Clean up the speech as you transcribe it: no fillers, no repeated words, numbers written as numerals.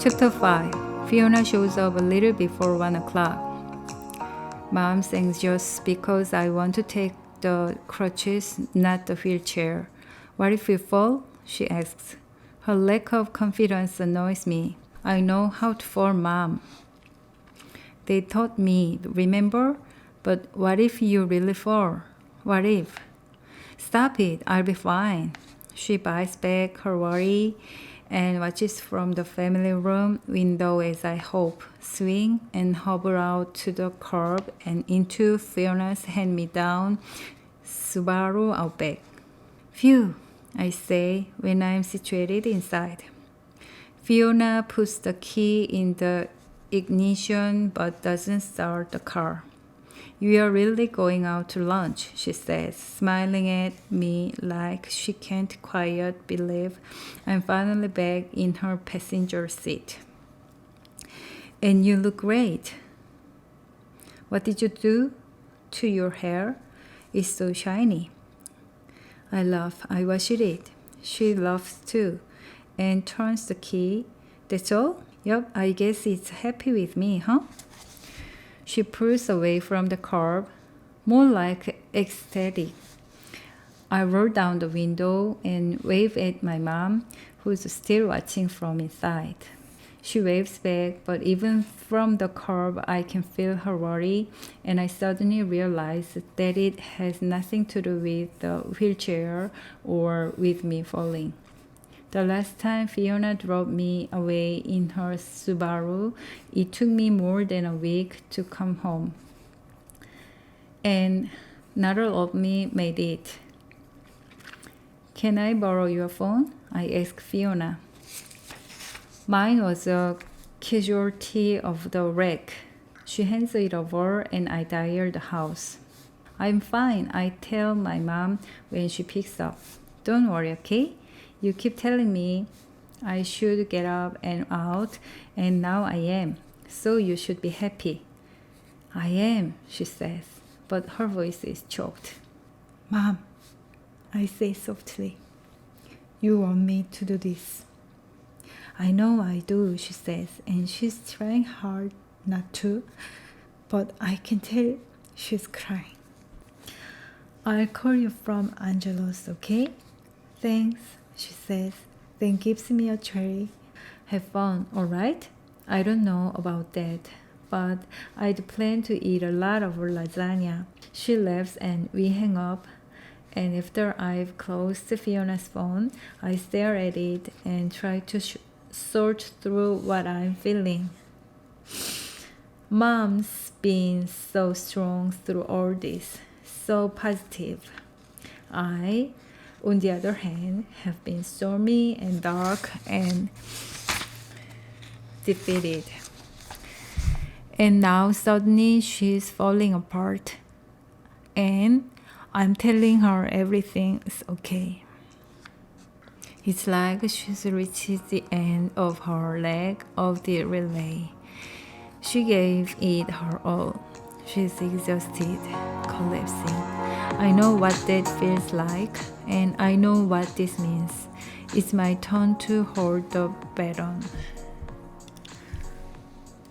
Chapter 5. Fiona shows up a little before 1 o'clock. Mom's anxious because I want to take the crutches, not the wheelchair. What if we fall? She asks. Her lack of confidence annoys me. I know how to fall, Mom. They taught me, remember? But what if you really fall? What if? Stop it, I'll be fine. She bites back her worry and watches from the family room window as I hope, swing and hover out to the curb and into Fiona's hand-me-down Subaru Outback. Phew, I say when I'm situated inside. Fiona puts the key in the ignition but doesn't start the car. You are really going out to lunch, she says, smiling at me like she can't quite believe I'm finally back in her passenger seat. And you look great. What did you do to your hair? It's so shiny. I laugh. I washed it. She laughs too and turns the key. That's all? Yup, I guess it's happy with me, huh? She pulls away from the curb, more like ecstatic. I roll down the window and wave at my mom, who's still watching from inside. She waves back, but even from the curb, I can feel her worry, and I suddenly realize that it has nothing to do with the wheelchair or with me falling. The last time Fiona drove me away in her Subaru, it took me more than a week to come home. And not all of me made it. Can I borrow your phone? I asked Fiona. Mine was a casualty of the wreck. She hands it over and I dial the house. I'm fine, I tell my mom when she picks up. Don't worry, okay? You keep telling me I should get up and out, and now I am. So you should be happy. I am, she says, but her voice is choked. Mom, I say softly, you want me to do this. I know I do, she says, and she's trying hard not to, but I can tell she's crying. I'll call you from Angelo's, okay? Thanks, she says, then gives me a cherry. Have fun, alright? I don't know about that, but I'd planned to eat a lot of lasagna. She laughs and we hang up, and after I've closed Fiona's phone, I stare at it and try to sort through what I'm feeling. Mom's been so strong through all this, so positive. I, on the other hand, have been stormy and dark and defeated. And now suddenly she's falling apart. And I'm telling her everything is okay. It's like she's reached the end of her leg of the relay. She gave it her all. She's exhausted, collapsing. I know what that feels like, and I know what this means. It's my turn to hold the baton.